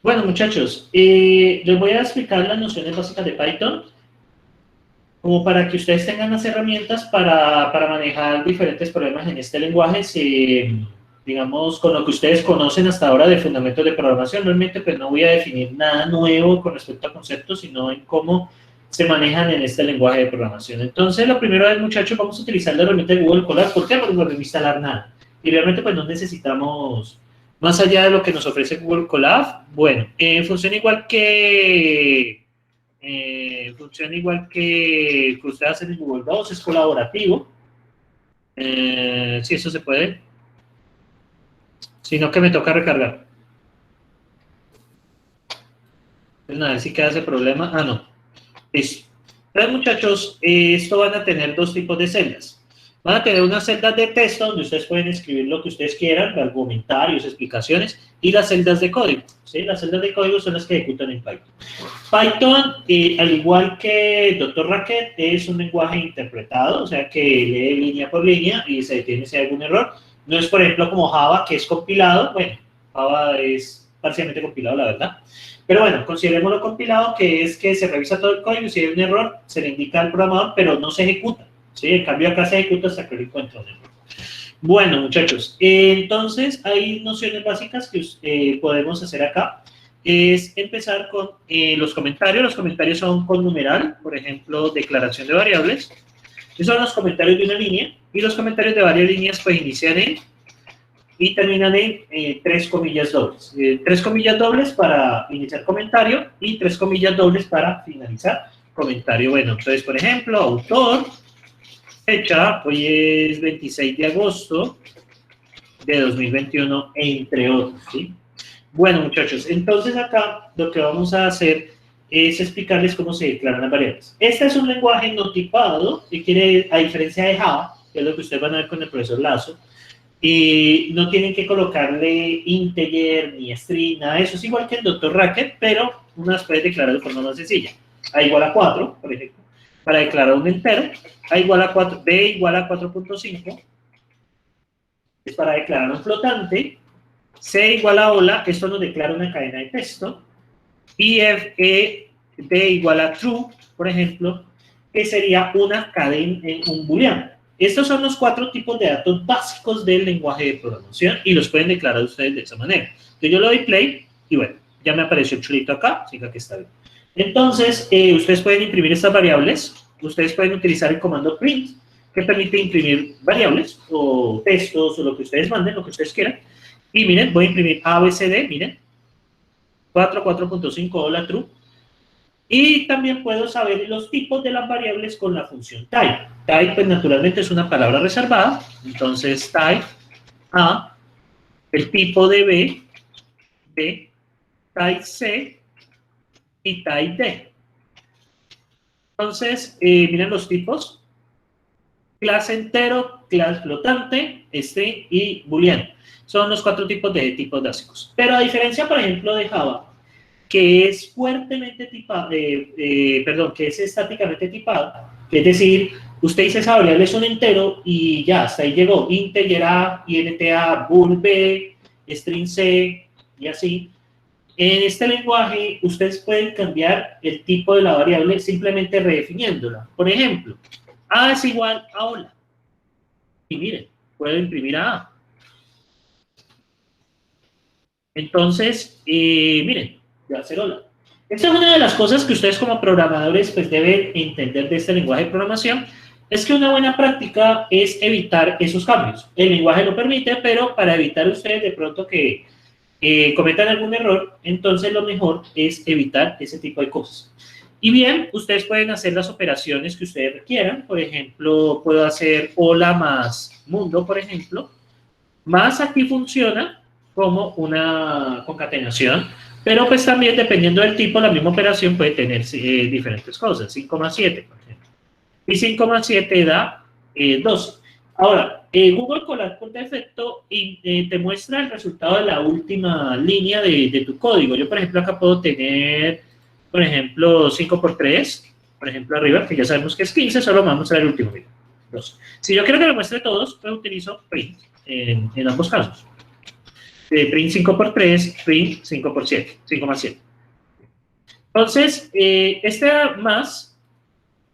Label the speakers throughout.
Speaker 1: Bueno, muchachos, les voy a explicar las nociones básicas de Python, como para que ustedes tengan las herramientas para manejar diferentes problemas en este lenguaje, digamos, con lo que ustedes conocen hasta ahora de fundamentos de programación. Realmente, pues no voy a definir nada nuevo con respecto a conceptos, sino en cómo se manejan en este lenguaje de programación. Entonces, lo primero es, muchachos, vamos a utilizar la herramienta de Google Colab. ¿Por qué? Porque no debemos instalar nada. Y realmente, pues no necesitamos, más allá de lo que nos ofrece Google Colab, bueno, funciona igual que usted hace en Google Docs, es colaborativo. Si eso se puede. Sino que me toca recargar. Entonces, a ver si queda ese problema. Ah, no. Listo. Entonces, muchachos, esto van a tener dos tipos de celdas. Van a tener unas celdas de texto donde ustedes pueden escribir lo que ustedes quieran, argumentarios, explicaciones, y las celdas de código. ¿Sí? Las celdas de código son las que ejecutan en Python. Python, al igual que Dr. Racket, es un lenguaje interpretado, o sea que lee línea por línea y se detiene si hay algún error. No es, por ejemplo, como Java, que es compilado. Bueno, Java es parcialmente compilado, la verdad. Pero bueno, considerémoslo compilado, que es que se revisa todo el código y si hay un error, se le indica al programador, pero no se ejecuta. ¿Sí? En cambio, acá se ejecuta hasta que lo encuentra un error. Bueno, muchachos, entonces hay nociones básicas que podemos hacer acá. Es empezar con los comentarios. Los comentarios son con numeral, por ejemplo, declaración de variables. Esos son los comentarios de una línea. Y los comentarios de varias líneas pues inician en y terminan en tres comillas dobles. Tres comillas dobles para iniciar comentario y tres comillas dobles para finalizar comentario. Bueno, entonces, por ejemplo, autor, fecha, hoy es 26 de agosto de 2021, entre otros, ¿sí? Bueno, muchachos, entonces acá lo que vamos a hacer es explicarles cómo se declaran las variables. Este es un lenguaje no tipado, que quiere, a diferencia de Java, que es lo que ustedes van a ver con el profesor Lazo, y no tienen que colocarle integer ni string, nada de eso. Es igual que el Dr. Racket, pero unas puede declarar de forma más sencilla. A igual a 4, por ejemplo, para declarar un entero. A igual a 4, B igual a 4.5 es para declarar un flotante. C igual a hola, esto nos declara una cadena de texto. Y D igual a true, por ejemplo, que sería una cadena, un booleano. Estos son los cuatro tipos de datos básicos del lenguaje de programación y los pueden declarar ustedes de esa manera. Entonces yo le doy play y bueno, ya me apareció el chulito acá, así que está bien. Entonces, ustedes pueden imprimir estas variables, ustedes pueden utilizar el comando print, que permite imprimir variables o textos o lo que ustedes manden, lo que ustedes quieran. Y miren, voy a imprimir ABCD, miren, 4.5 hola true. Y también puedo saber los tipos de las variables con la función type. Type, pues naturalmente es una palabra reservada. Entonces, type A, el tipo de B, type C y type D. Entonces, miren los tipos. Clase entero, clase flotante, string y booleano. Son los cuatro tipos de tipos básicos. Pero a diferencia, por ejemplo, de Java, que es fuertemente tipado, que es estáticamente tipado, es decir, usted dice esa variable es un entero y ya, hasta ahí llegó, integer A, int A, bool B, string C y así. En este lenguaje, ustedes pueden cambiar el tipo de la variable simplemente redefiniéndola. Por ejemplo, A es igual a hola. Y miren, puedo imprimir a A. Entonces, miren, voy a hacer hola. Esta es una de las cosas que ustedes como programadores pues deben entender de este lenguaje de programación, es que una buena práctica es evitar esos cambios. El lenguaje lo permite, pero para evitar ustedes de pronto que cometan algún error, entonces lo mejor es evitar ese tipo de cosas. Y bien, ustedes pueden hacer las operaciones que ustedes requieran. Por ejemplo, puedo hacer hola más mundo, por ejemplo. Más aquí funciona como una concatenación, pero pues también dependiendo del tipo, la misma operación puede tener diferentes cosas. 5,7, por ejemplo. Y 5,7 da 12. Ahora, Google Colab por defecto te muestra el resultado de la última línea de tu código. Yo, por ejemplo, acá puedo tener, por ejemplo, 5 por 3, por ejemplo, arriba, que ya sabemos que es 15, solo vamos a mostrar el último. Mira, 2. Si yo quiero que lo muestre todos, pues utilizo print en ambos casos. print 5 por 3, print 5 por 7, 5 más 7. Entonces, este más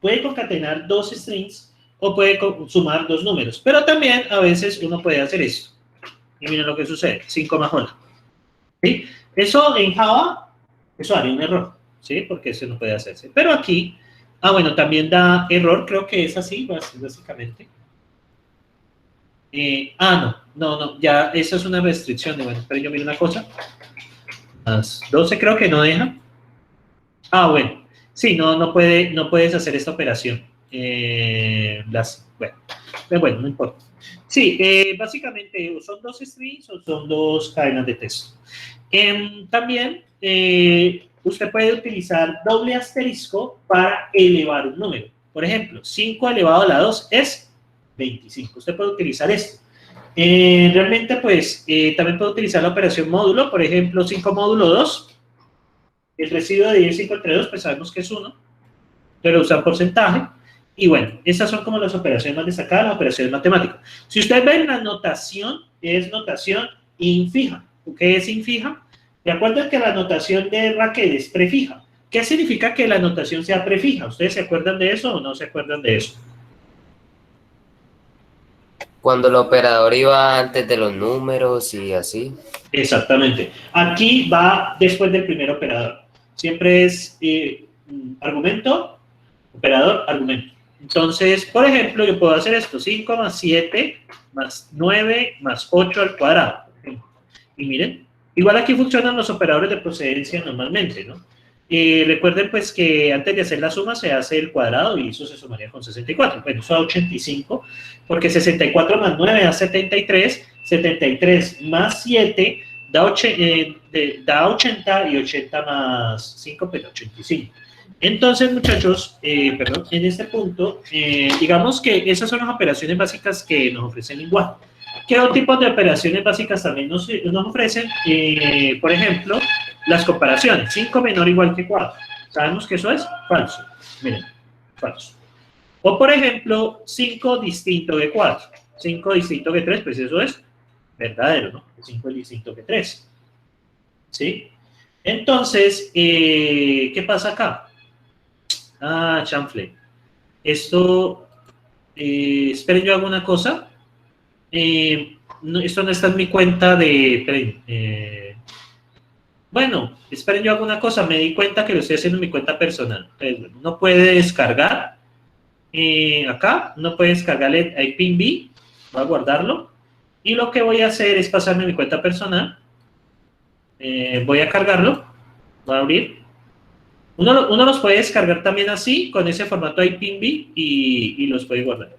Speaker 1: puede concatenar dos strings o puede sumar dos números, pero también a veces uno puede hacer esto. Y miren lo que sucede, 5 más 1. ¿Sí? Eso en Java, eso haría un error, ¿sí? Porque eso no puede hacerse. Pero aquí, bueno, también da error, creo que es así, básicamente. No, ya esa es una restricción de, bueno, pero yo miro una cosa. Más 12 creo que no deja. Bueno, sí, no puedes hacer esta operación. Bueno, no importa. Sí, básicamente son dos strings o son dos cadenas de texto. También usted puede utilizar doble asterisco para elevar un número. Por ejemplo, 5 elevado a la 2 es 25. Usted puede utilizar esto. Realmente, pues, también puede utilizar la operación módulo. Por ejemplo, 5 módulo 2. El residuo de 10 5 entre 2, pues sabemos que es 1. Pero usan porcentaje. Y bueno, estas son como las operaciones más destacadas, las operaciones matemáticas. Si ustedes ven, la notación es notación infija. ¿Qué es infija? De acuerdo a que la notación de Raquel es prefija. ¿Qué significa que la notación sea prefija? ¿Ustedes se acuerdan de eso o no se acuerdan de eso?
Speaker 2: Cuando el operador iba antes de los números y así.
Speaker 1: Exactamente. Aquí va después del primer operador. Siempre es argumento, operador, argumento. Entonces, por ejemplo, yo puedo hacer esto, 5 más 7 más 9 más 8 al cuadrado. Y miren, igual aquí funcionan los operadores de procedencia normalmente, ¿no? Recuerden pues que antes de hacer la suma se hace el cuadrado y eso se sumaría con 64. Bueno, eso da 85, porque 64 más 9 da 73, 73 más 7 da 80 y 80 más 5, pues 85. Entonces, muchachos, en este punto, digamos que esas son las operaciones básicas que nos ofrece el lenguaje. ¿Qué otro tipo de operaciones básicas también nos ofrecen? Por ejemplo, las comparaciones. 5 menor o igual que 4. ¿Sabemos que eso es? Falso. Miren, falso. O, por ejemplo, 5 distinto de 4. 5 distinto de 3, pues eso es verdadero, ¿no? 5 es distinto de 3. ¿Sí? Entonces, ¿qué pasa acá? Chanfle. Esto, esperen, yo hago una cosa. Esto no está en mi cuenta de... bueno, esperen, yo hago una cosa. Me di cuenta que lo estoy haciendo en mi cuenta personal. Uno puede descargar acá, uno puede descargarle a IPinB, voy a guardarlo. Y lo que voy a hacer es pasarme a mi cuenta personal. Voy a cargarlo, voy a abrir. Uno los puede descargar también así, con ese formato IPinB y los puede guardar.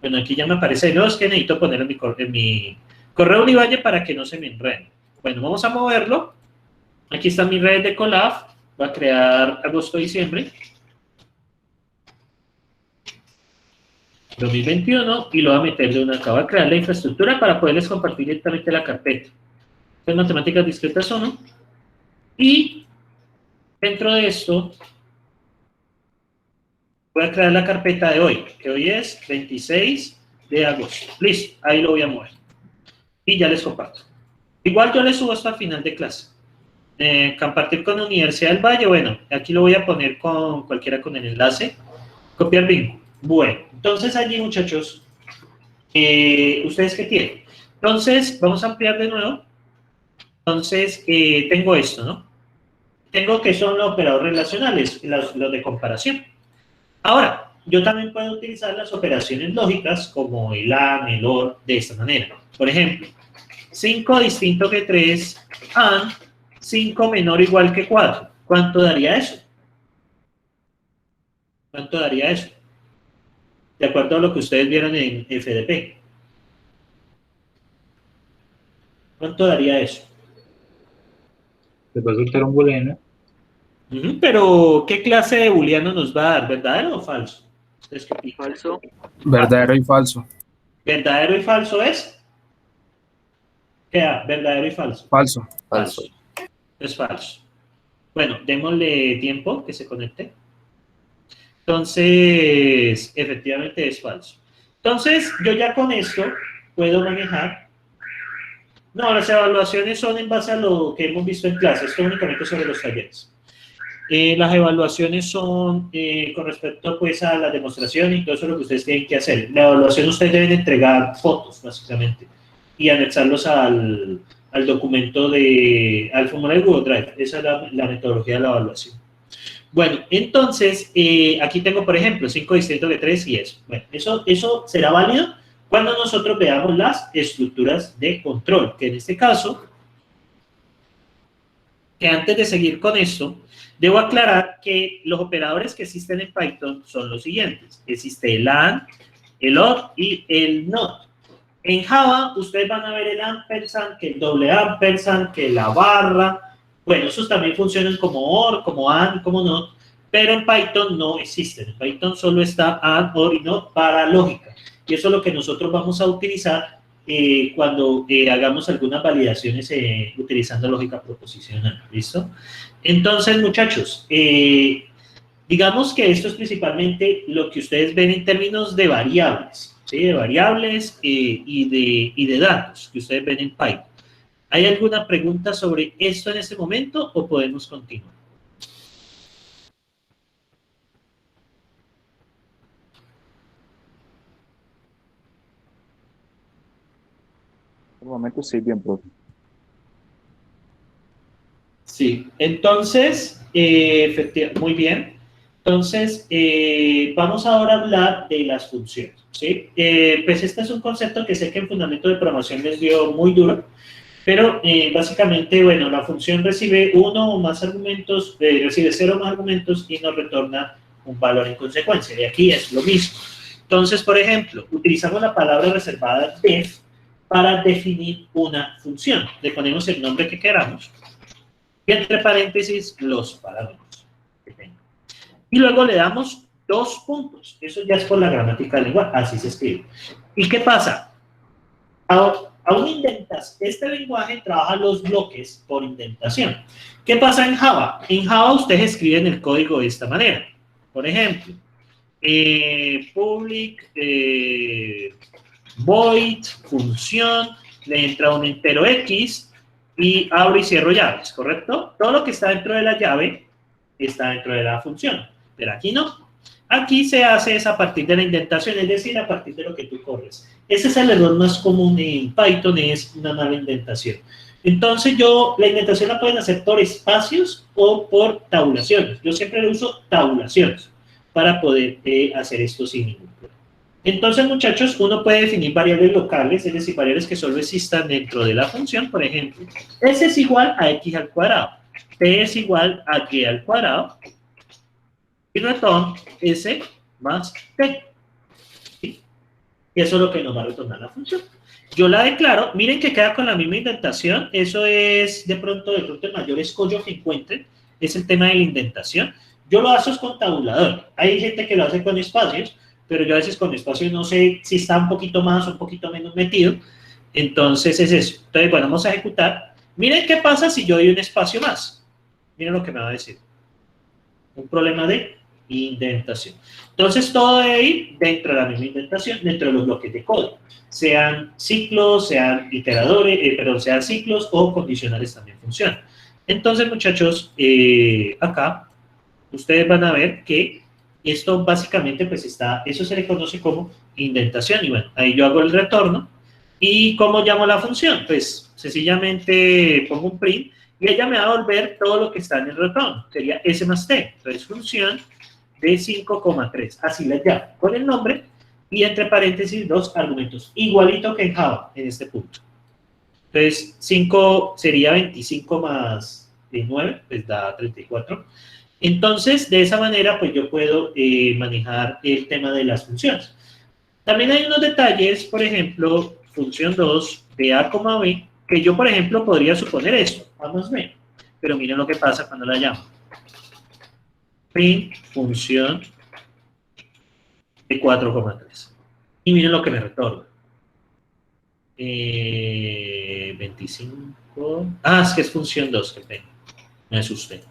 Speaker 1: Bueno, aquí ya me aparece, no, es que necesito ponerlo en mi correo Univalle para que no se me enrede. Bueno, vamos a moverlo. Aquí está mi red de Colab. Voy a crear agosto-diciembre 2021 y lo voy a meter de una acá. Voy a crear la infraestructura para poderles compartir directamente la carpeta. Entonces, matemáticas discretas 1. Y dentro de esto, voy a crear la carpeta de hoy, que hoy es 26 de agosto. Listo, ahí lo voy a mover. Y ya les comparto. Igual yo les subo hasta el final de clase. Compartir con Universidad del Valle, bueno, aquí lo voy a poner con cualquiera con el enlace. Copiar bingo. Bueno, entonces allí, muchachos, ¿ustedes qué tienen? Entonces, vamos a ampliar de nuevo. Entonces, tengo esto, ¿no? Tengo que son los operadores relacionales, los de comparación. Ahora, yo también puedo utilizar las operaciones lógicas como el AND, el OR, de esta manera. Por ejemplo, 5 distinto que 3, AND, 5 menor o igual que 4. ¿Cuánto daría eso? ¿Cuánto daría eso? De acuerdo a lo que ustedes vieron en FDP. ¿Cuánto daría eso?
Speaker 3: Se puede soltar un booleano.
Speaker 1: Pero, ¿qué clase de booleano nos va a dar? ¿Verdadero o falso? ¿Ustedes qué opinan?
Speaker 4: Falso.
Speaker 3: Verdadero y falso.
Speaker 1: ¿Verdadero y falso es? ¿Qué da? ¿Verdadero y falso?
Speaker 3: Falso.
Speaker 2: Falso.
Speaker 1: Es falso. Bueno, démosle tiempo que se conecte. Entonces, efectivamente es falso. Entonces, yo ya con esto puedo manejar No, las evaluaciones son en base a lo que hemos visto en clase, esto únicamente sobre los talleres. Las evaluaciones son con respecto pues a la demostración y todo eso lo que ustedes tienen que hacer. La evaluación ustedes deben entregar fotos, básicamente, y anexarlos al documento al formulario de Google Drive. Esa es la metodología de la evaluación. Bueno, entonces, aquí tengo, por ejemplo, 5 distritos de 3 y eso. Bueno, eso será válido cuando nosotros veamos las estructuras de control, que en este caso, que antes de seguir con esto, debo aclarar que los operadores que existen en Python son los siguientes. Existe el AND, el OR y el NOT. En Java, ustedes van a ver el ampersand, que el doble ampersand, que la barra. Bueno, esos también funcionan como OR, como AND, como NOT, pero en Python no existen. En Python solo está AND, OR y NOT para lógica. Y eso es lo que nosotros vamos a utilizar cuando hagamos algunas validaciones utilizando lógica proposicional. ¿Listo? Entonces, muchachos, digamos que esto es principalmente lo que ustedes ven en términos de variables, ¿sí? De variables y de datos que ustedes ven en Python. ¿Hay alguna pregunta sobre esto en este momento o podemos continuar?
Speaker 4: Por el momento sí, bien, profe.
Speaker 1: Sí, entonces, efectivamente, muy bien. Entonces, vamos ahora a hablar de las funciones, ¿sí? Pues este es un concepto que sé que en Fundamento de Programación les dio muy duro, pero básicamente, bueno, la función recibe uno o más argumentos, recibe 0 o más argumentos y nos retorna un valor en consecuencia. Y aquí es lo mismo. Entonces, por ejemplo, utilizamos la palabra reservada def para definir una función. Le ponemos el nombre que queramos y entre paréntesis los parámetros que tenga. Y luego le damos 2 puntos. Eso ya es por la gramática del lenguaje, así se escribe. ¿Y qué pasa? Aún indentas, este lenguaje trabaja los bloques por indentación. ¿Qué pasa en Java? En Java ustedes escriben el código de esta manera. Por ejemplo, public void, función, le entra un entero X y abro y cierro llaves, ¿correcto? Todo lo que está dentro de la llave está dentro de la función, pero aquí no. Aquí se hace es a partir de la indentación, es decir, a partir de lo que tú corres. Ese es el error más común en Python, es una mala indentación. Entonces la indentación la pueden hacer por espacios o por tabulaciones. Yo siempre uso tabulaciones para poder hacer esto sin ningún problema. Entonces, muchachos, uno puede definir variables locales, es decir, variables que solo existan dentro de la función. Por ejemplo, S es igual a X al cuadrado, T es igual a Y al cuadrado, y retorno S más T. ¿Sí? Y eso es lo que nos va a retornar la función. Yo la declaro, miren que queda con la misma indentación, eso es de pronto el mayor escollo que encuentren, es el tema de la indentación. Yo lo hago con tabulador, hay gente que lo hace con espacios, pero yo a veces con espacios no sé si está un poquito más o un poquito menos metido, entonces es eso. Entonces, bueno, vamos a ejecutar. Miren qué pasa si yo doy un espacio más. Miren lo que me va a decir. Un problema de indentación. Entonces, todo debe ir dentro de la misma indentación, dentro de los bloques de código. Sean ciclos, sean iteradores, sean ciclos o condicionales también funcionan. Entonces, muchachos, acá ustedes van a ver que esto básicamente pues eso se le conoce como indentación y bueno, ahí yo hago el retorno y ¿cómo llamo la función? Pues sencillamente pongo un print y ella me va a devolver todo lo que está en el retorno, sería S más T, entonces función de 5,3, así la llamo, con el nombre y entre paréntesis 2 argumentos, igualito que en Java en este punto. Entonces 5 sería 25 más 9, pues da 34. Entonces, de esa manera, pues yo puedo manejar el tema de las funciones. También hay unos detalles, por ejemplo, función 2 de A, B, que yo, por ejemplo, podría suponer esto, A más B. Pero miren lo que pasa cuando la llamo. Print función de 4,3. Y miren lo que me retorna. 25. Ah, es que es función 2, qué pena. Me asusté.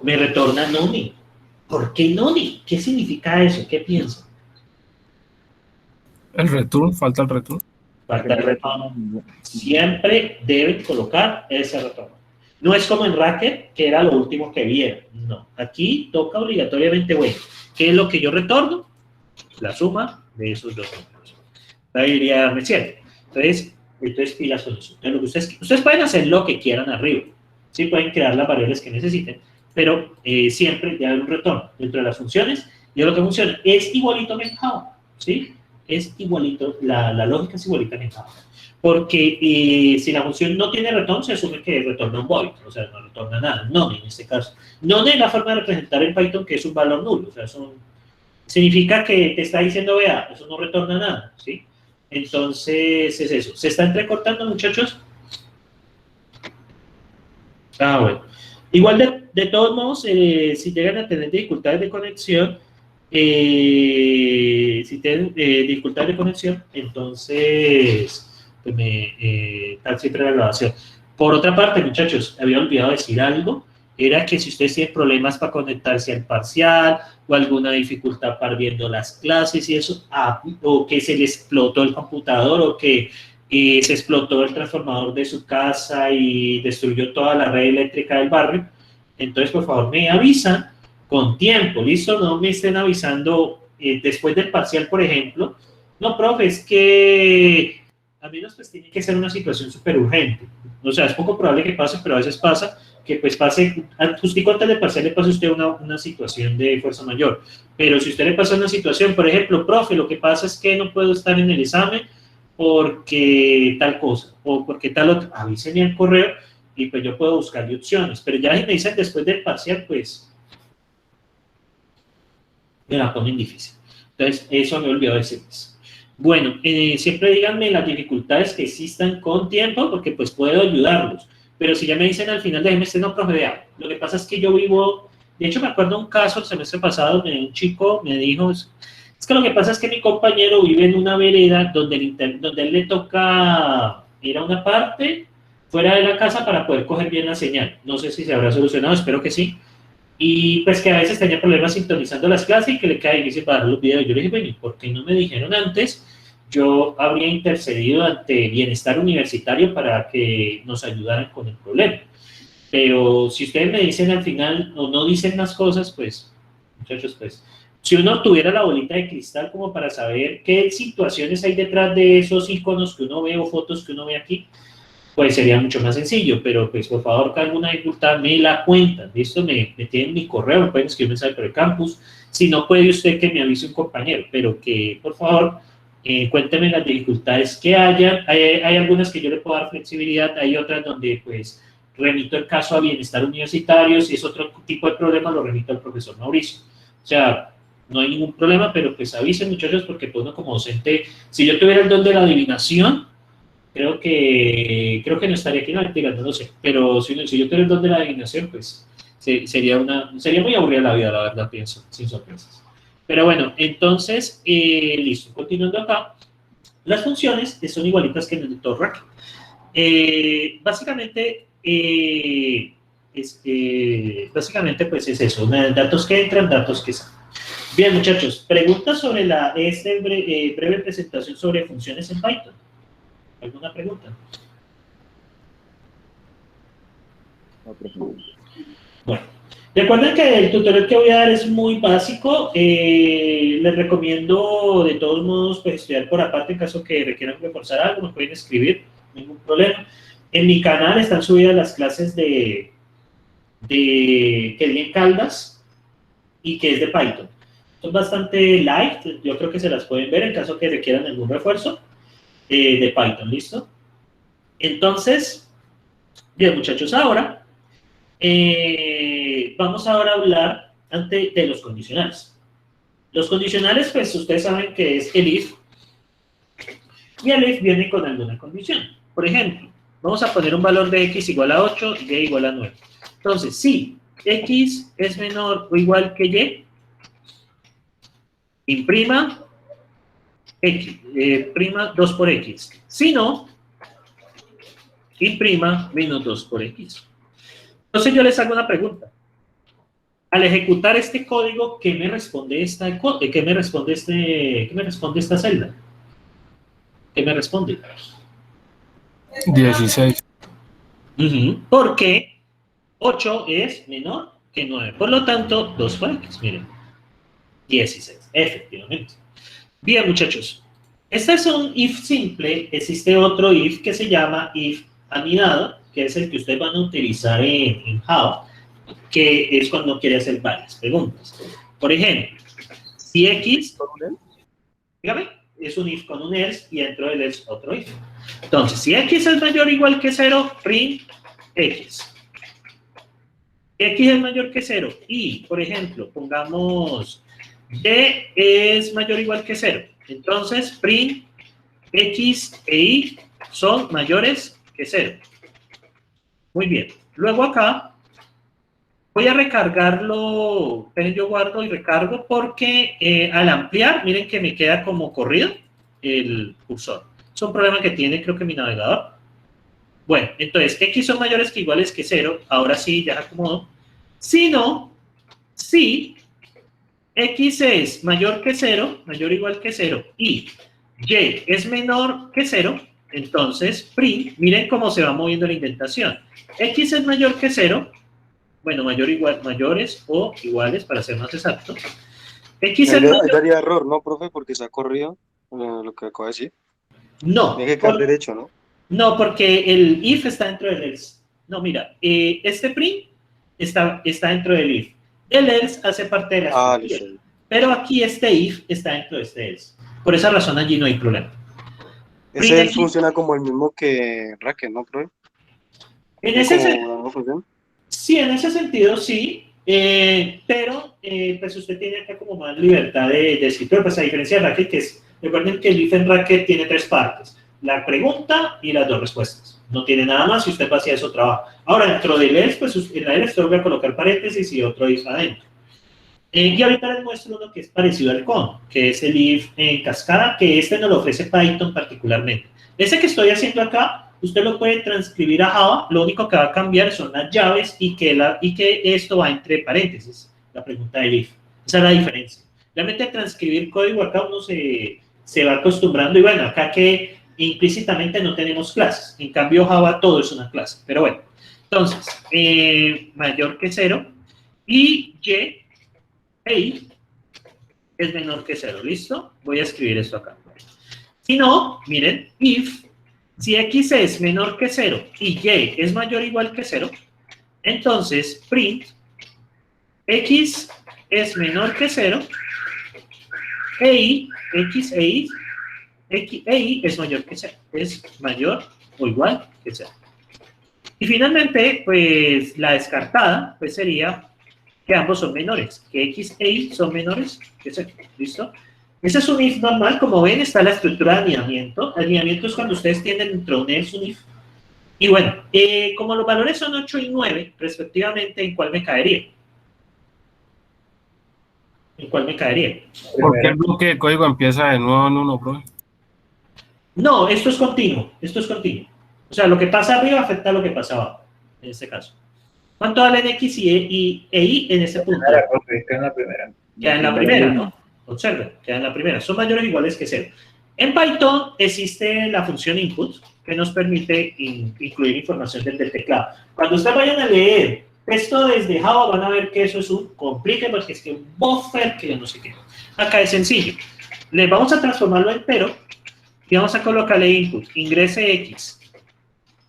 Speaker 1: Me retorna noni. ¿Por qué noni? ¿Qué significa eso? ¿Qué piensan?
Speaker 5: El return, falta el return.
Speaker 1: Guardar retorno. Siempre deben colocar ese retorno. No es como en Racket, que era lo último que vieron. No, aquí toca obligatoriamente, bueno, ¿qué es lo que yo retorno? La suma de esos dos números. Ahí diría, ¿me entiendes? Entonces pilas con eso. Entonces, lo que ustedes pueden hacer lo que quieran arriba. Sí, pueden crear las variables que necesiten, pero siempre debe haber un retorno dentro de las funciones. Y lo que funciona es igualito a Java, ¿sí? Es igualito, la lógica es igualita a Java. Porque si la función no tiene retorno, se asume que retorna un void, o sea, no retorna nada, none en este caso. None es la forma de representar en Python que es un valor nulo, o sea, significa que te está diciendo, vea, eso no retorna nada, ¿sí? Entonces, es eso. ¿Se está entrecortando, muchachos? Ah, bueno. Igual, de todos modos, si llegan a tener dificultades de conexión, entonces pues tal siempre la grabación. Por otra parte, muchachos, había olvidado decir algo, era que si ustedes tienen problemas para conectarse al parcial o alguna dificultad para viendo las clases y eso, o que se les explotó el computador o que se explotó el transformador de su casa y destruyó toda la red eléctrica del barrio, entonces por favor me avisan con tiempo, ¿listo? No me estén avisando después del parcial, por ejemplo. No, profe, es que a menos pues tiene que ser una situación súper urgente. O sea, es poco probable que pase, pero a veces pasa que pues pase, justico antes del parcial le pase a usted una situación de fuerza mayor. Pero si usted le pasa una situación, por ejemplo, profe, lo que pasa es que no puedo estar en el examen porque tal cosa, o porque tal otra, avísenme al correo y pues yo puedo buscarle opciones. Pero ya si me dicen después del parcial, pues me la ponen difícil. Entonces, eso me he olvidado decirles. Bueno, siempre díganme las dificultades que existan con tiempo, porque pues puedo ayudarlos. Pero si ya me dicen al final, déjeme no, profe, vea, lo que pasa es que yo vivo, de hecho me acuerdo un caso el semestre pasado, donde un chico me dijo, es que lo que pasa es que mi compañero vive en una vereda donde él le toca ir a una parte fuera de la casa para poder coger bien la señal. No sé si se habrá solucionado, espero que sí. Y pues que a veces tenía problemas sintonizando las clases y que le cae difícil para los videos. Yo le dije, bueno, ¿por qué no me dijeron antes? Yo habría intercedido ante Bienestar Universitario para que nos ayudaran con el problema. Pero si ustedes me dicen al final o no dicen las cosas, pues, muchachos, pues, si uno tuviera la bolita de cristal como para saber qué situaciones hay detrás de esos iconos que uno ve o fotos que uno ve aquí, pues sería mucho más sencillo, pero pues por favor, que alguna dificultad me la cuentan, ¿listo? Me tienen mi correo, me pueden escribir un mensaje por el campus, si no puede usted que me avise un compañero, pero que por favor cuénteme las dificultades que haya, hay algunas que yo le puedo dar flexibilidad, hay otras donde pues remito el caso a Bienestar Universitario, si es otro tipo de problema lo remito al profesor Mauricio, o sea, no hay ningún problema, pero pues avisen muchachos porque pues uno como docente, si yo tuviera el don de la adivinación, creo que no estaría aquí, no, mentira, no lo sé, pero si yo tuviera el don de la adivinación, pues sería muy aburrida la vida, la verdad, pienso, sin sorpresas. Pero bueno, entonces, listo, continuando acá, las funciones son igualitas que en el de Torrack. Básicamente, pues es eso, datos que entran, datos que salen. Bien, muchachos, preguntas sobre breve presentación sobre funciones en Python. ¿Alguna pregunta? Bueno, recuerden que el tutorial que voy a dar es muy básico. Les recomiendo de todos modos pues, estudiar por aparte en caso que requieran reforzar algo, me pueden escribir, ningún problema. En mi canal están subidas las clases de Kelvin Caldas y que es de Python. Son bastante light, yo creo que se las pueden ver en caso que requieran algún refuerzo de Python, ¿listo? Entonces, bien muchachos, ahora vamos ahora a hablar de los condicionales. Los condicionales, pues ustedes saben que es el if, y el if viene con alguna condición. Por ejemplo, vamos a poner un valor de x igual a 8 y y igual a 9. Entonces, si x es menor o igual que y, imprima x, prima 2 por x. Si no, imprima menos 2 por x. Entonces yo les hago una pregunta. Al ejecutar este código, ¿qué me responde esta celda? ¿Qué me responde?
Speaker 5: 16.
Speaker 1: Porque 8 es menor que 9. Por lo tanto, 2 por X, miren. 16, efectivamente. Bien, muchachos. Este es un if simple. Existe otro if que se llama if anidado, que es el que ustedes van a utilizar en Java, que es cuando quiere hacer varias preguntas. Por ejemplo, si X, dígame, es un if con un else y dentro del else otro if. Entonces, si X es mayor o igual que 0, print X. X es mayor que 0 y, por ejemplo, pongamos Y es mayor o igual que 0. Entonces, print X e Y son mayores que 0. Muy bien. Luego acá voy a recargarlo, yo guardo y recargo porque al ampliar, miren que me queda como corrido el cursor. Es un problema que tiene, creo que mi navegador. Bueno, entonces, X son mayores que iguales que 0. Ahora sí, ya acomodo. Si no, si X es mayor que 0, mayor o igual que 0, y Y es menor que 0, entonces print, miren cómo se va moviendo la indentación. X es mayor que 0, bueno, mayores o iguales, para ser más exacto. X es mayor...
Speaker 6: daría error, ¿no, profe? Porque se ha corrido lo que acabo de decir.
Speaker 1: No.
Speaker 6: Tiene que quedar derecho, ¿no?
Speaker 1: No, porque el if está dentro del else. No, mira, este print está dentro del if. El else hace parte de la estructura. Pero aquí este if está dentro de este else. Por esa razón allí no hay problema.
Speaker 6: Ese else funciona como el mismo que Racket, ¿no, profe?
Speaker 1: En ese sí, en ese sentido sí. Pero pues usted tiene acá como más libertad de escritura, pues a diferencia de Racket, recuerden que el if en Racket tiene 3 partes. La pregunta y las 2 respuestas. No tiene nada más y usted va hacia eso trabajo. Ahora, dentro del else, pues en la else voy a colocar paréntesis y otro if adentro. Y ahorita les muestro uno que es parecido al con, que es el if en cascada, que este nos lo ofrece Python particularmente. Ese que estoy haciendo acá, usted lo puede transcribir a Java, lo único que va a cambiar son las llaves y que esto va entre paréntesis, la pregunta del if. Esa es la diferencia. Realmente transcribir código acá uno se va acostumbrando y bueno, acá que implícitamente no tenemos clases. En cambio, Java todo es una clase. Pero bueno, entonces, mayor que 0 y Y es menor que 0. ¿Listo? Voy a escribir esto acá. Si no, miren, if, si X es menor que 0 y Y es mayor o igual que 0, entonces print X es menor que 0 e Y, X e Y, Y es mayor que 0, es mayor o igual que 0. Y finalmente, pues la descartada pues sería que ambos son menores, que X e Y son menores que 0. ¿Listo? Ese es un if normal, como ven está la estructura de anidamiento. Anidamiento es cuando ustedes tienen dentro de un else un if. Y bueno, como los valores son 8 y 9, respectivamente, ¿en cuál me caería? ¿En cuál me caería?
Speaker 5: ¿Por qué el bloque de código empieza de nuevo en 1, profe?
Speaker 1: No, esto es continuo, esto es continuo. O sea, lo que pasa arriba afecta a lo que pasa abajo, en este caso. ¿Cuánto valen X y Y en ese punto?
Speaker 3: Queda en la primera.
Speaker 1: Queda en la primera, ¿no? Observen, queda en la primera. Son mayores o iguales que 0. En Python existe la función input que nos permite incluir información desde el teclado. Cuando ustedes vayan a leer texto desde Java van a ver que eso es un complique porque es que un buffer que yo no sé qué. Acá es sencillo. Le vamos a transformarlo entero y vamos a colocarle input, ingrese X.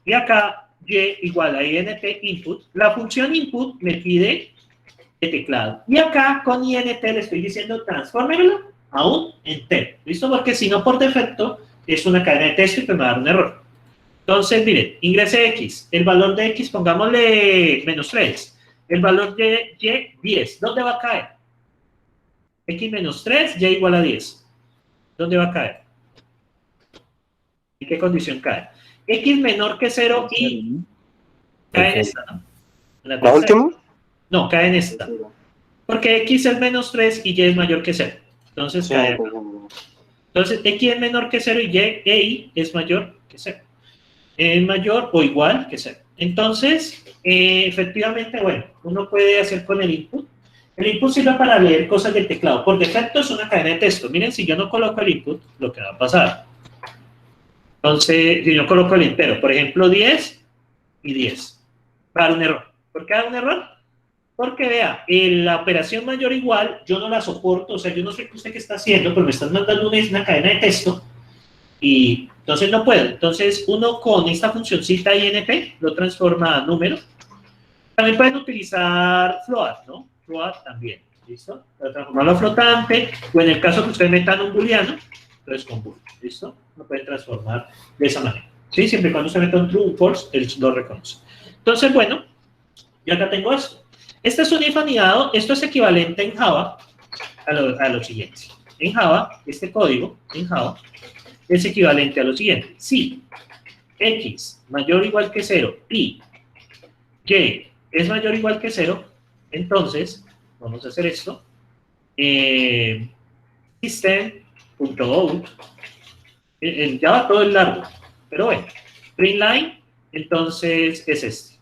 Speaker 1: Y acá Y igual a INT input. La función input me pide el teclado. Y acá con INT le estoy diciendo transfórmelo a un entero. ¿Listo? Porque si no por defecto es una cadena de texto y pues me va a dar un error. Entonces, miren, ingrese X. El valor de X, pongámosle menos 3. El valor de Y, 10. ¿Dónde va a caer? X menos 3, Y igual a 10. ¿Dónde va a caer? ¿En qué condición cae? X menor que 0 y cae en esta, ¿no? ¿La
Speaker 6: última?
Speaker 1: No, cae en esta. Porque X es menos 3 y Y es mayor que 0. Entonces cae acá. Entonces X es menor que 0 y Y es mayor que 0. Es mayor o igual que 0. Entonces, efectivamente, bueno, uno puede hacer con el input. El input sirve para leer cosas del teclado. Por defecto es una cadena de texto. Miren, si yo no coloco el input, lo que va a pasar. Entonces, si yo coloco el entero, por ejemplo, 10 y 10, va a dar un error. ¿Por qué da un error? Porque vea, la operación mayor o igual, yo no la soporto, o sea, yo no sé qué usted qué está haciendo, pero me están mandando una cadena de texto y entonces no puedo. Entonces, uno con esta funcioncita INP lo transforma a número. También pueden utilizar float, ¿no? Float también, ¿listo? Para transformarlo a flotante, o en el caso que ustedes metan un booleano, entonces con bool, ¿listo? Lo pueden transformar de esa manera, ¿sí? Siempre y cuando usted meta un true o false, él lo reconoce. Entonces, bueno, yo acá tengo esto. Este es un if anidado, esto es equivalente en Java a lo siguiente. En Java, este código en Java es equivalente a lo siguiente. Si x mayor o igual que 0 y y es mayor o igual que 0, entonces vamos a hacer esto. System.out, en Java todo es largo, pero bueno, print line, entonces es este.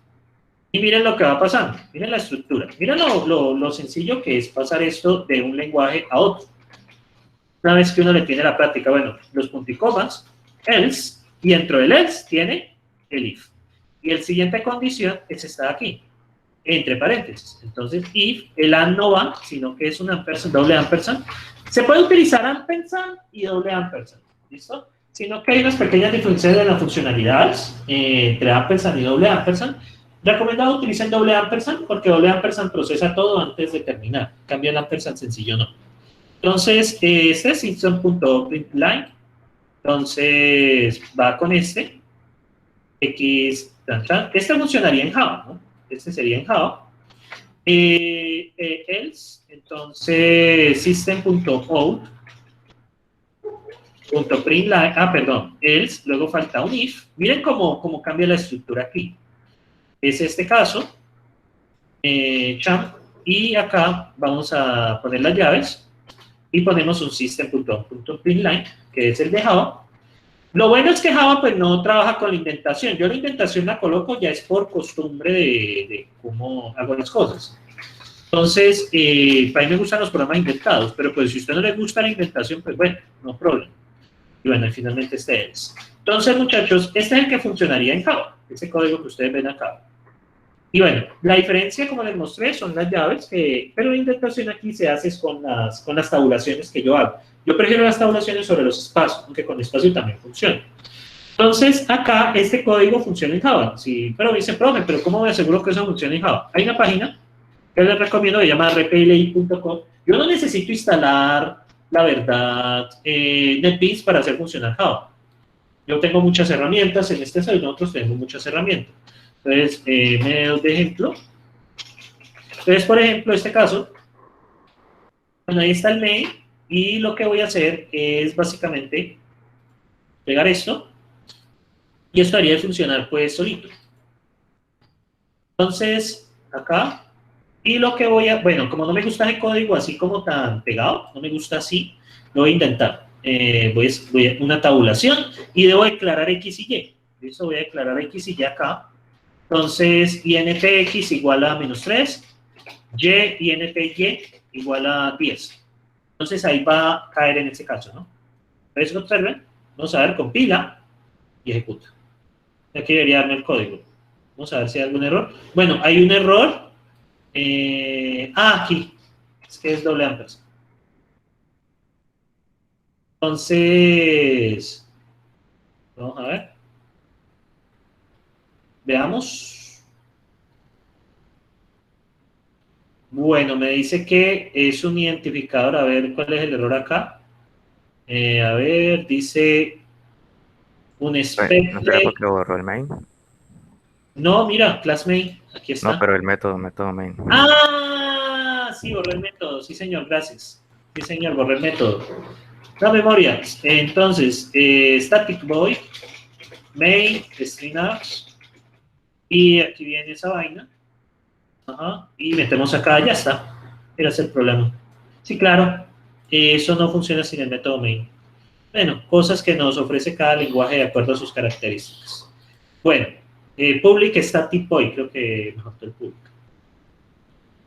Speaker 1: Y miren lo que va pasando, miren la estructura, miren lo sencillo que es pasar esto de un lenguaje a otro. Una vez que uno le tiene la práctica, bueno, los punticomas, else, y dentro del else tiene el if. Y el siguiente condición es esta de aquí, entre paréntesis. Entonces, if, el and no va, sino que es un ampersand, doble ampersand. Se puede utilizar ampersand y doble ampersand, ¿listo? Sino que hay unas pequeñas diferencias de las funcionalidades entre ampersand y doble ampersand. Recomendado utilicen doble ampersand porque doble ampersand procesa todo antes de terminar. Cambia el ampersand sencillo, no. Entonces, este es system.println. Entonces, va con este. X, este funcionaría en Java, ¿no? Este sería en Java. Else, entonces, system.out. .println, perdón, else, luego falta un if. Miren cómo cambia la estructura aquí. Es este caso, champ, y acá vamos a poner las llaves y ponemos un system.out.println, que es el de Java. Lo bueno es que Java pues no trabaja con la indentación. Yo la indentación la coloco ya es por costumbre de cómo hago las cosas. Entonces, para mí me gustan los programas indentados, pero pues si a usted no le gusta la indentación, pues bueno, no problema. Y bueno, finalmente este es. Entonces, muchachos, este es el que funcionaría en Java, ese código que ustedes ven acá. Y bueno, la diferencia, como les mostré, son las llaves, pero la indentación aquí se hace con las tabulaciones que yo hago. Yo prefiero las tabulaciones sobre los espacios, aunque con espacio también funciona. Entonces, acá, este código funciona en Java. Sí, pero me dice, profe, ¿pero cómo me aseguro que eso funciona en Java? Hay una página que les recomiendo, se llama rpli.com. Yo no necesito instalar, la verdad, NetBeans para hacer funcionar Java. Yo tengo muchas herramientas, en este site nosotros tenemos muchas herramientas. Entonces, me doy de ejemplo. Entonces, por ejemplo, este caso, bueno, ahí está el main, y lo que voy a hacer es básicamente pegar esto, y esto haría de funcionar pues solito. Entonces, acá, y lo que voy a, bueno, como no me gusta el código así como tan pegado, no me gusta así, lo voy a intentar. Voy a una tabulación, y debo declarar X y Y. Listo, voy a declarar X y Y acá. Entonces, INTX igual a -3, INTY igual a 10. Entonces, ahí va a caer en este caso, ¿no? Entonces, observen, vamos a ver, compila y ejecuta. Aquí debería darme el código. Vamos a ver si hay algún error. Bueno, hay un error. Aquí. Es que es doble ampersand. Entonces, vamos a ver. Veamos. Bueno, me dice que es un identificador. A ver, ¿cuál es el error acá? A ver, dice un
Speaker 7: ¿No
Speaker 1: spec.
Speaker 7: será porque borró el main?
Speaker 1: No, mira, class main. Aquí está.
Speaker 7: No, pero el método main.
Speaker 1: Ah, sí, borré el método. Sí, señor, gracias. Sí, señor, borré el método. La memoria. Entonces, static void, main, string out, y aquí viene esa vaina. Ajá, y metemos acá, ya está. Era ese el problema. Sí, claro, eso no funciona sin el método main. Bueno, cosas que nos ofrece cada lenguaje de acuerdo a sus características. Bueno, public static void, creo que me faltó el public.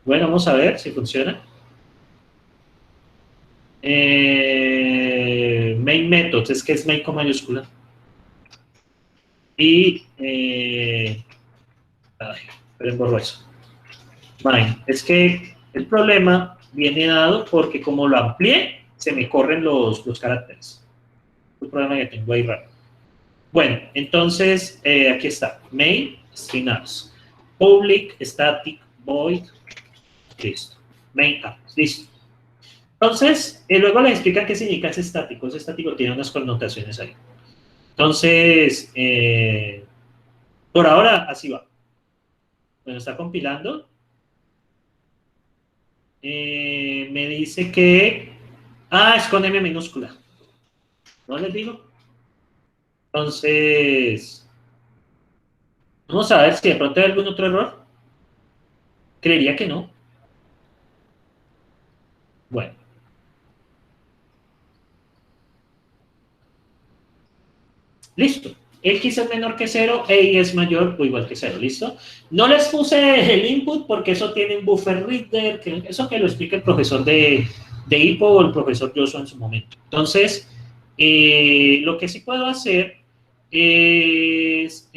Speaker 1: Bueno, vamos a ver si funciona. Main methods, es que es main con mayúscula. y, pero borro eso. Main, es que el problema viene dado porque como lo amplié, se me corren los caracteres. Es un problema que tengo ahí raro. Bueno, entonces, aquí está. Main, string-out. Public, static, void. Listo. Main, listo. Entonces, luego les explica qué significa ese estático. Ese estático tiene unas connotaciones ahí. Entonces, por ahora, así va. Bueno, está compilando. Me dice que... es con M minúscula. ¿No les digo? Entonces, vamos a ver si de pronto hay algún otro error. Creería que no. Bueno. Listo. X es menor que 0 e Y es mayor o igual que 0. ¿Listo? No les puse el input porque eso tiene un buffer reader, eso que lo explica el profesor de HIPPO o el profesor Joshua en su momento. Entonces, lo que sí puedo hacer es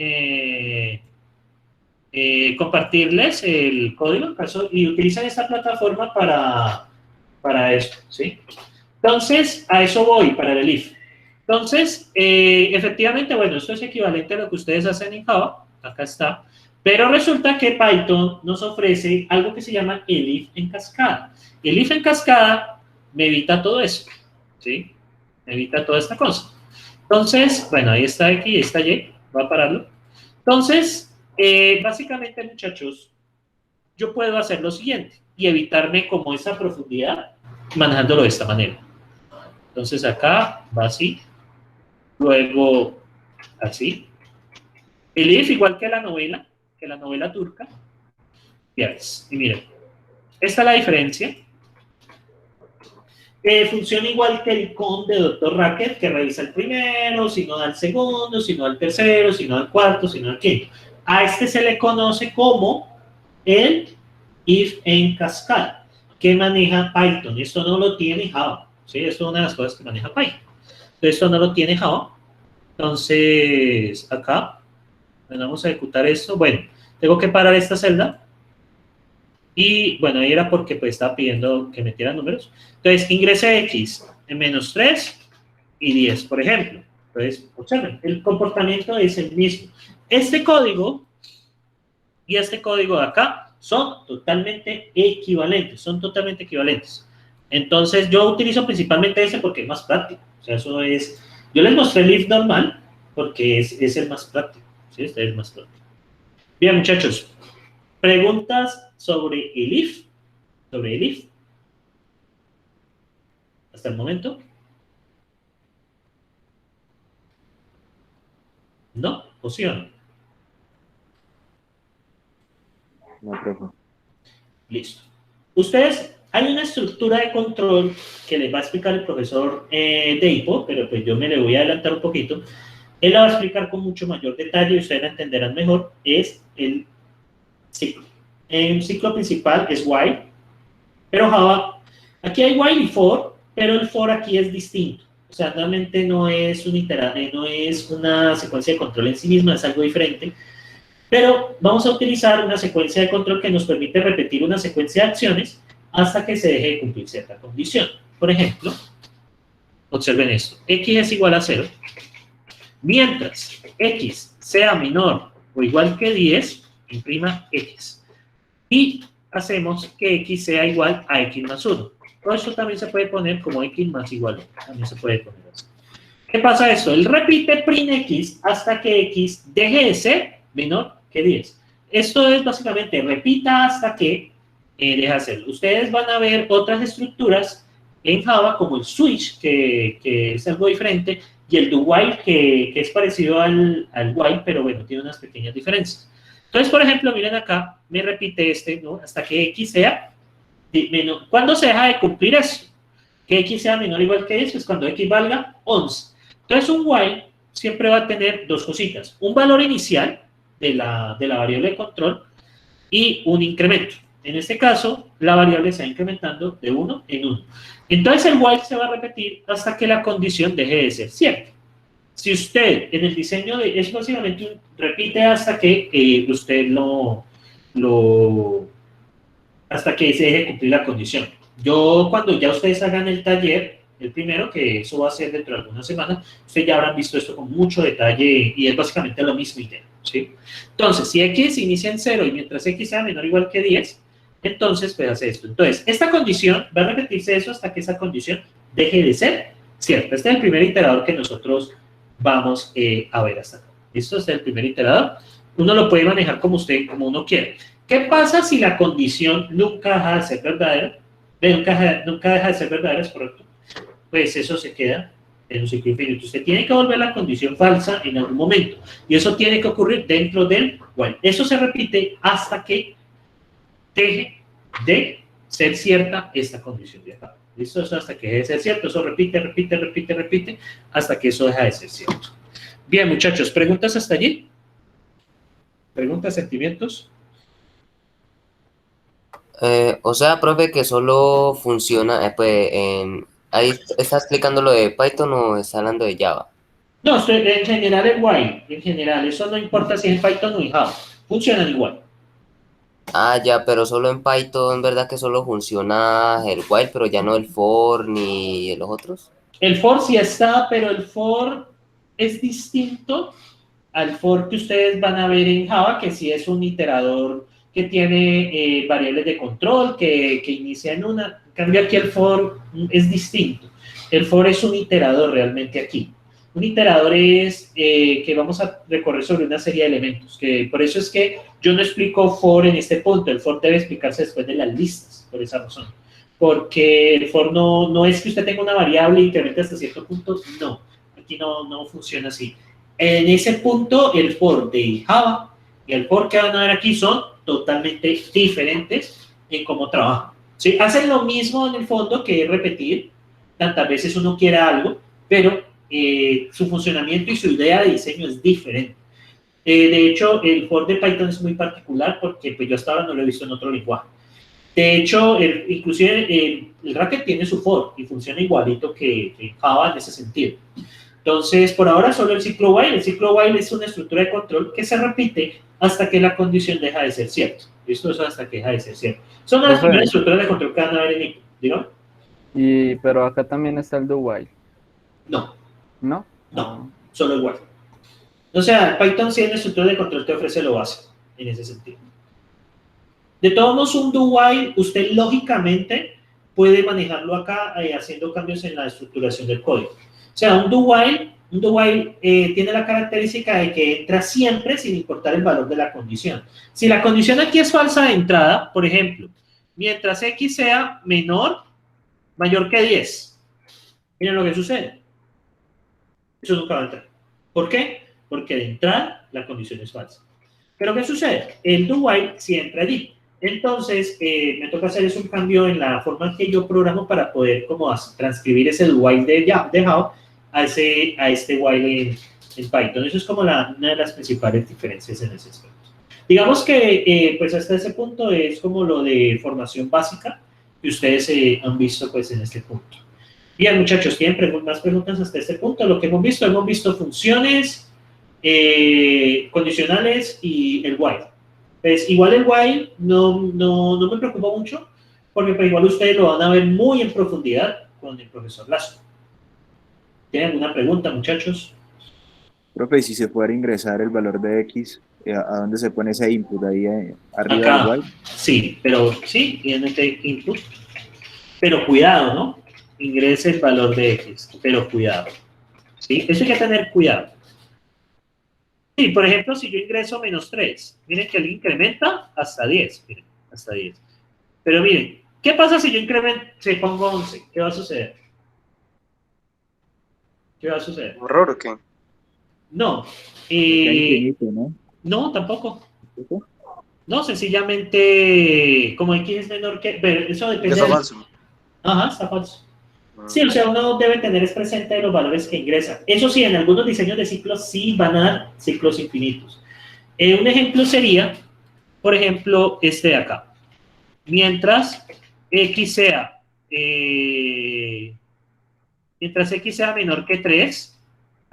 Speaker 1: compartirles el código en caso, y utilizan esta plataforma para esto, ¿sí? Entonces, a eso voy, para el if. Entonces, efectivamente, bueno, esto es equivalente a lo que ustedes hacen en Java, acá está, pero resulta que Python nos ofrece algo que se llama el if en cascada. El if en cascada me evita todo eso, ¿sí? Me evita toda esta cosa. Entonces, bueno, ahí está X, ahí está Y, voy a pararlo. Entonces, básicamente, muchachos, yo puedo hacer lo siguiente y evitarme como esa profundidad manejándolo de esta manera. Entonces, acá va así. Luego, así. El if, igual que la novela turca. Ya ves. Y miren, esta es la diferencia. Funciona igual que el con de Dr. Racket, que revisa el primero, si no da el segundo, si no da el tercero, si no da el cuarto, si no da el quinto. A este se le conoce como el if en cascada, que maneja Python. Esto no lo tiene Java. ¿Sí? Esto es una de las cosas que maneja Python. Entonces, esto no lo tiene Java. Entonces, acá, vamos a ejecutar esto. Bueno, tengo que parar esta celda. Y, bueno, ahí era porque pues, estaba pidiendo que metiera números. Entonces, ingrese X en -3 y 10, por ejemplo. Entonces, observen, el comportamiento es el mismo. Este código y este código de acá son totalmente equivalentes. Entonces, yo utilizo principalmente ese porque es más práctico. O sea, eso es... Yo les mostré el if normal porque es el más práctico. ¿Sí? Este es el más práctico. Bien, muchachos. ¿Preguntas sobre el if? Hasta el momento. ¿No? ¿O sí o no?
Speaker 4: No, profe.
Speaker 1: Listo. Ustedes, hay una estructura de control que les va a explicar el profesor de HIPPO, pero pues yo me le voy a adelantar un poquito. Él la va a explicar con mucho mayor detalle y ustedes la entenderán mejor. Es el ciclo. El ciclo principal es while, pero Java, aquí hay while y for, pero el for aquí es distinto. O sea, realmente no es una secuencia de control en sí misma, es algo diferente. Pero vamos a utilizar una secuencia de control que nos permite repetir una secuencia de acciones hasta que se deje de cumplir cierta condición. Por ejemplo, observen esto. X es igual a 0. Mientras X sea menor o igual que 10, imprima X. Y hacemos que X sea igual a X más 1. Todo esto también se puede poner como X más igual 1. También se puede poner así. ¿Qué pasa esto? Él repite print X hasta que X deje de ser menor que 10. Esto es básicamente repita hasta que deje de hacerlo. Ustedes van a ver otras estructuras en Java como el switch, que es algo diferente, y el do while, que es parecido al while, pero bueno, tiene unas pequeñas diferencias. Entonces, por ejemplo, miren acá, me repite ¿no? Hasta que X sea menor. ¿Cuándo se deja de cumplir eso? Que X sea menor o igual que 10, es cuando X valga 11. Entonces, un while siempre va a tener dos cositas. Un valor inicial de la variable de control y un incremento. En este caso, la variable se va incrementando de 1 en 1. Entonces, el while se va a repetir hasta que la condición deje de ser cierta. Si usted en el diseño es básicamente repite hasta que usted hasta que se deje cumplir la condición. Yo, cuando ya ustedes hagan el taller, el primero, que eso va a ser dentro de algunas semanas, ustedes ya habrán visto esto con mucho detalle y es básicamente lo mismo idea, ¿sí? Entonces, si x inicia en 0 y mientras x sea menor o igual que 10, entonces pues hace esto. Entonces, esta condición va a repetirse eso hasta que esa condición deje de ser cierta. Este es el primer iterador que nosotros vamos a ver hasta acá. ¿Listo? Este es el primer iterador. Uno lo puede manejar como uno quiere. ¿Qué pasa si la condición nunca deja de ser verdadera? Nunca deja de ser verdadera, es correcto. Pues eso se queda en un ciclo infinito. Usted tiene que volver la condición falsa en algún momento. Y eso tiene que ocurrir dentro del while. Eso se repite hasta que deje de ser cierta esta condición de acá. ¿Listo? Eso hasta que deje de ser cierto. Eso repite, hasta que eso deja de ser cierto. Bien, muchachos, ¿preguntas hasta allí? ¿Preguntas, sentimientos?
Speaker 2: O sea, profe, que solo funciona, pues, ahí está explicando lo de Python o está hablando de Java.
Speaker 1: No, en general es while. En general, eso no importa si es en Python o en Java. Funcionan igual.
Speaker 2: Ah, ya, pero solo en Python, ¿verdad que solo funciona el while, pero ya no el for ni los otros?
Speaker 1: El for sí está, pero el for es distinto al for que ustedes van a ver en Java, que sí es un iterador que tiene variables de control, que inicia en una. En cambio, aquí el for es distinto. El for es un iterador realmente aquí. Un iterador es que vamos a recorrer sobre una serie de elementos, que por eso es que yo no explico for en este punto. El for debe explicarse después de las listas, por esa razón. Porque el for no es que usted tenga una variable e incremente hasta cierto punto, no. Aquí no funciona así. En ese punto, el for de Java y el for que van a ver aquí son totalmente diferentes en cómo trabajan. ¿Sí? Hacen lo mismo en el fondo, que es repetir tantas veces uno quiera algo, pero su funcionamiento y su idea de diseño es diferente. De hecho, el for de Python es muy particular porque pues, yo hasta ahora no lo he visto en otro lenguaje. De hecho, inclusive el Racket tiene su for y funciona igualito que en Java en ese sentido. Entonces, por ahora solo el ciclo while. El ciclo while es una estructura de control que se repite hasta que la condición deja de ser cierta. Esto es hasta que deja de ser cierto. Son las primeras estructuras de control que van a ver en IPO. ¿Digo?
Speaker 4: Pero acá también está el do while.
Speaker 1: No.
Speaker 4: ¿No?
Speaker 1: No, solo el while. O sea, Python sí en la estructura de control te ofrece lo básico, en ese sentido. De todos modos, un do while, usted lógicamente puede manejarlo acá haciendo cambios en la estructuración del código. O sea, un do while tiene la característica de que entra siempre sin importar el valor de la condición. Si la condición aquí es falsa de entrada, por ejemplo, mientras x sea mayor que 10, miren lo que sucede. Eso nunca va a entrar. ¿Por qué? Porque de entrada la condición es falsa. ¿Pero qué sucede? El do while sí entra allí. Entonces, me toca hacer un cambio en la forma que yo programo para poder como transcribir ese do while de Java a este while en Python. Eso es como una de las principales diferencias en ese aspecto. Digamos que pues hasta ese punto es como lo de formación básica que ustedes han visto pues en este punto. Bien, muchachos, ¿tienen más preguntas hasta este punto? Lo que hemos visto funciones, condicionales y el while. Pues igual el while no me preocupa mucho, porque pues, igual ustedes lo van a ver muy en profundidad con el profesor Lazo. ¿Tienen alguna pregunta, muchachos?
Speaker 6: Profe, si se puede ingresar el valor de X, ¿a dónde se pone ese input? Ahí arriba
Speaker 1: Acá,
Speaker 6: del while.
Speaker 1: sí, pero sí, tiene este input. Pero cuidado, ¿no? Ingrese el valor de X, pero cuidado. ¿Sí? Eso hay que tener cuidado. Sí, por ejemplo, si yo ingreso -3, miren que él incrementa hasta 10. Miren, hasta 10. Pero miren, ¿qué pasa si yo si pongo 11? ¿Qué va a suceder? ¿Qué va a suceder?
Speaker 6: ¿Horror o qué?
Speaker 1: No.
Speaker 3: Infinito, ¿no?
Speaker 1: No, tampoco. No, sencillamente, como X es menor que... Pero eso depende...
Speaker 6: Está falso.
Speaker 1: Ajá, está falso. Sí, o sea, uno debe tener presente los valores que ingresa. Eso sí, en algunos diseños de ciclos sí van a dar ciclos infinitos. Un ejemplo sería, por ejemplo, este de acá. Mientras x sea menor que 3,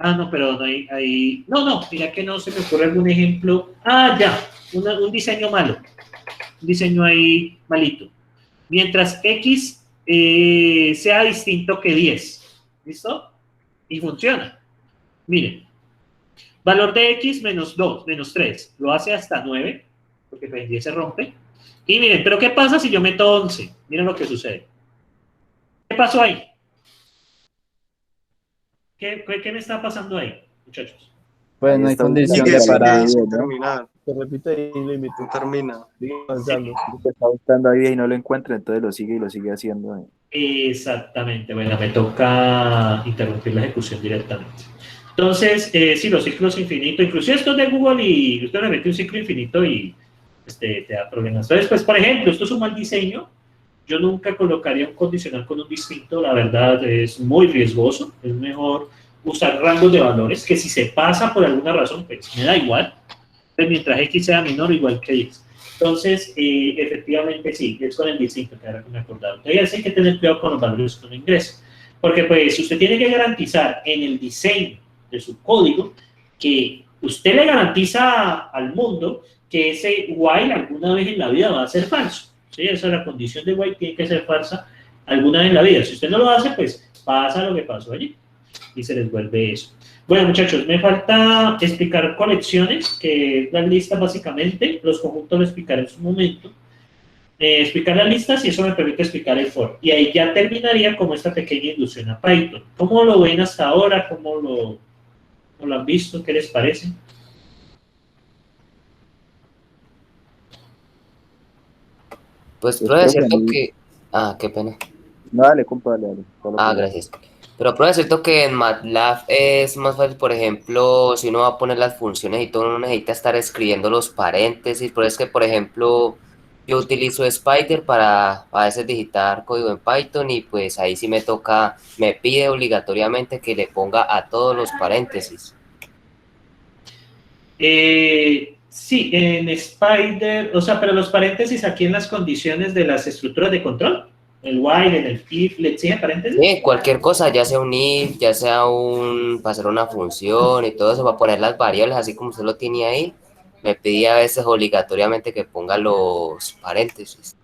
Speaker 1: Ah, no, pero no hay... No, mira que no se me ocurre algún ejemplo. Ah, ya, un diseño malo. Un diseño ahí malito. Mientras X sea distinto que 10. ¿Listo? Y funciona. Miren, valor de X menos 2, menos 3. Lo hace hasta 9, porque pues 10 se rompe. Y miren, pero ¿qué pasa si yo meto 11? Miren lo que sucede. ¿Qué pasó ahí? ¿Qué me está pasando ahí, muchachos?
Speaker 4: Pues
Speaker 6: Ahí
Speaker 4: no hay
Speaker 6: está
Speaker 4: condición
Speaker 6: buscando
Speaker 4: de
Speaker 6: el valor
Speaker 4: parar.
Speaker 6: de 10, ¿no?
Speaker 8: terminar.
Speaker 9: Se repite ahí el límite.
Speaker 8: No termina.
Speaker 9: Sigue avanzando.
Speaker 6: Que está buscando ahí y no lo encuentra, entonces lo sigue y lo sigue haciendo.
Speaker 1: Exactamente, bueno, me toca interrumpir la ejecución directamente. Entonces, sí, los ciclos infinitos, inclusive esto es de Google y usted le mete un ciclo infinito y te da problemas. Entonces, pues, por ejemplo, esto es un mal diseño. Yo nunca colocaría un condicional con un distinto, la verdad es muy riesgoso. Es mejor usar rangos de valores que si se pasa por alguna razón, pues me da igual. Pues, mientras X sea menor o igual que X. Entonces, efectivamente sí, es con el distinto, que ahora que me acordaba. Entonces, hay que tener cuidado con los valores que uno ingresa. Porque, pues, usted tiene que garantizar en el diseño de su código que usted le garantiza al mundo que ese while alguna vez en la vida va a ser falso. ¿Sí? Esa es la condición de while, tiene que ser falsa alguna vez en la vida. Si usted no lo hace, pues pasa lo que pasó allí y se les vuelve eso. Bueno, muchachos, me falta explicar colecciones, que es la lista básicamente. Los conjuntos lo explicaré en su momento. Explicar las listas y eso me permite explicar el for. Y ahí ya terminaría como esta pequeña inducción a Python. ¿Cómo lo ven hasta ahora? ¿Cómo lo han visto? ¿Qué les parece?
Speaker 2: Pues,
Speaker 6: Pues
Speaker 2: profe, es
Speaker 6: creo que
Speaker 2: cierto
Speaker 6: no.
Speaker 2: que... Ah, qué pena.
Speaker 6: No, dale, compa, dale. Todo lo
Speaker 2: Ah,
Speaker 6: que-
Speaker 2: gracias. Pero profe, es cierto que en MATLAB es más fácil, por ejemplo, si uno va a poner las funciones y todo, uno necesita estar escribiendo los paréntesis. Pero es que, por ejemplo, yo utilizo Spider para a veces digitar código en Python y pues ahí sí me pide obligatoriamente que le ponga a todos los paréntesis.
Speaker 1: Sí, en Spider, o sea, pero los paréntesis aquí en las condiciones de las estructuras de control, el while, en el if, ¿le exigen paréntesis?
Speaker 2: Sí, cualquier cosa, ya sea un if, ya sea para hacer una función y todo eso, para poner las variables así como usted lo tiene ahí, me pedía a veces obligatoriamente que ponga los paréntesis.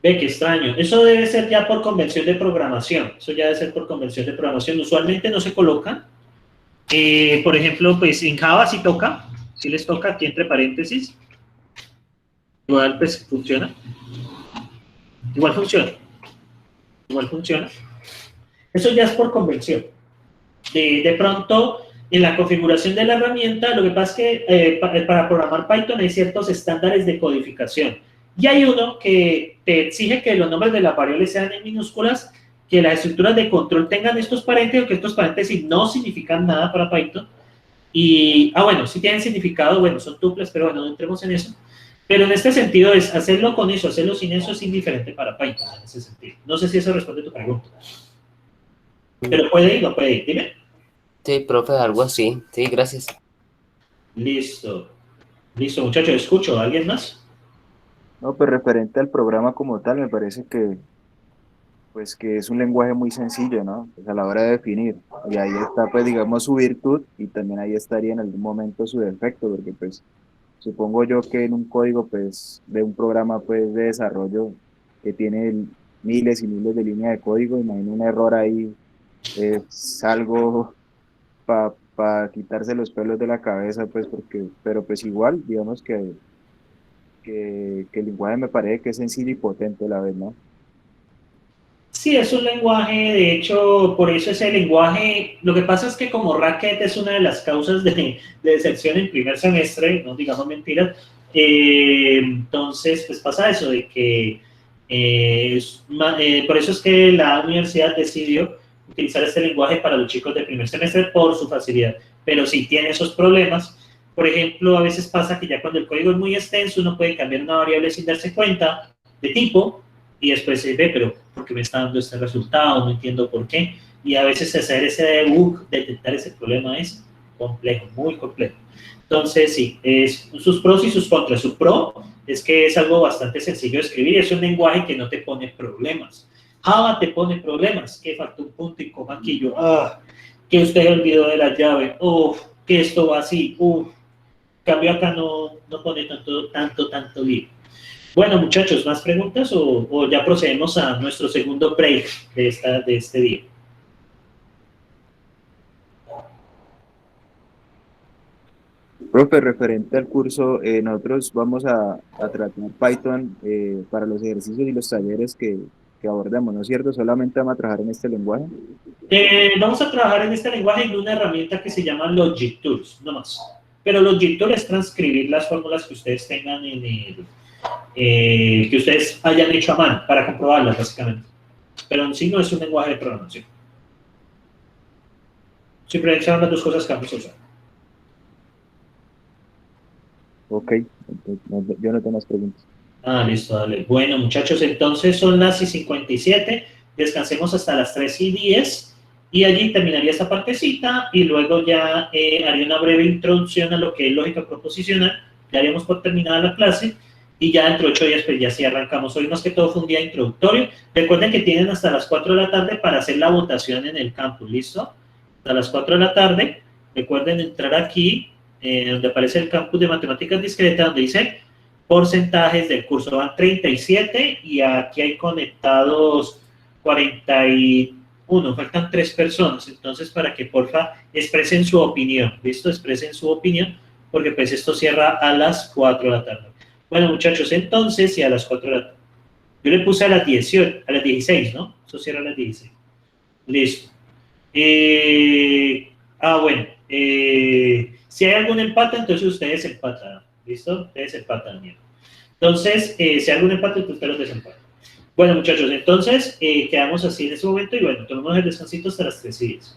Speaker 1: Ve, qué extraño. Eso debe ser ya por convención de programación. Eso ya debe ser por convención de programación. Usualmente no se colocan. Por ejemplo, pues en Java sí toca. Sí les toca aquí entre paréntesis. Igual pues funciona. Igual funciona. Igual funciona. Eso ya es por convención. De pronto, en la configuración de la herramienta, lo que pasa es que para programar Python hay ciertos estándares de codificación. Y hay uno que te exige que los nombres de las variables sean en minúsculas, que las estructuras de control tengan estos paréntesis, que estos paréntesis no significan nada para Python. Y, bueno, sí tienen significado, bueno, son tuples, pero bueno, no entremos en eso. Pero en este sentido es hacerlo con eso, hacerlo sin eso es indiferente para Python, en ese sentido. No sé si eso responde a tu pregunta. Pero puede ir, no puede ir, dime.
Speaker 2: Sí, profe, algo así. Sí, gracias.
Speaker 1: Listo. Listo, muchachos, escucho. ¿Alguien más?
Speaker 6: No, pues referente al programa como tal, me parece que, pues, que es un lenguaje muy sencillo, ¿no? Pues a la hora de definir. Y ahí está, pues, digamos, su virtud y también ahí estaría en algún momento su defecto, porque, pues, supongo yo que en un código, pues, de un programa, pues, de desarrollo que tiene miles y miles de líneas de código, imagino un error ahí es algo para quitarse los pelos de la cabeza, pues, porque, pero pues igual, digamos que el lenguaje me parece que es sencillo y potente a la vez, ¿no?
Speaker 1: Sí, es un lenguaje, de hecho, por eso ese lenguaje, lo que pasa es que como Racket es una de las causas de deserción en primer semestre, no digamos mentiras, entonces pues pasa eso, de que por eso es que la universidad decidió utilizar este lenguaje para los chicos de primer semestre por su facilidad, pero sí tiene esos problemas. Por ejemplo, a veces pasa que ya cuando el código es muy extenso, uno puede cambiar una variable sin darse cuenta de tipo, y después se ve, pero ¿por qué me está dando este resultado? No entiendo por qué. Y a veces hacer ese debug, detectar ese problema es complejo, muy complejo. Entonces, sí, es sus pros y sus contras. Su pro es que es algo bastante sencillo de escribir, es un lenguaje que no te pone problemas. Java te pone problemas, que falta un punto y coma aquí, yo, que usted olvidó de la llave, que esto va así, cambio acá no pone tanto lío. Bueno, muchachos, ¿más preguntas o ya procedemos a nuestro segundo break de este día?
Speaker 6: Profe, referente al curso, nosotros vamos a tratar Python para los ejercicios y los talleres que abordamos, ¿no es cierto? Solamente vamos a trabajar en este lenguaje.
Speaker 1: Vamos a trabajar en este lenguaje en una herramienta que se llama Logic Tools, no más. Pero Logic Tools es transcribir las fórmulas que ustedes tengan que ustedes hayan hecho a mano para comprobarlas, básicamente. Pero en sí no es un lenguaje de programación. Simplemente son las dos cosas que vamos a usar.
Speaker 6: Ok, entonces, yo no tengo más preguntas.
Speaker 1: Listo, dale. Bueno, muchachos, entonces son las 57. Descansemos hasta las 3:10 y allí terminaría esta partecita y luego ya haría una breve introducción a lo que es lógica proposicional. Ya haríamos por terminada la clase y ya dentro de 8 días pues ya sí arrancamos. Hoy más que todo fue un día introductorio. Recuerden que tienen hasta las 4 de la tarde para hacer la votación en el campus, ¿listo? Hasta las 4 de la tarde. Recuerden entrar aquí donde aparece el campus de matemáticas discretas, donde dice porcentajes del curso. Van 37 y aquí hay conectados 41, faltan 3 personas. Entonces, para que porfa expresen su opinión, ¿listo? Expresen su opinión, porque pues esto cierra a las 4 de la tarde. Bueno, muchachos, entonces, y a las 4 de la tarde. Yo le puse a las 18, a las 16, ¿no? Eso cierra a las 16. Listo. Bueno. Si hay algún empate, entonces ustedes empatan. ¿Listo? Ustedes empatan, bien. Entonces, si hay algún empate, pues ustedes los desempatan. Bueno, muchachos, entonces quedamos así en este momento y bueno, tomemos el descansito hasta las 3:10.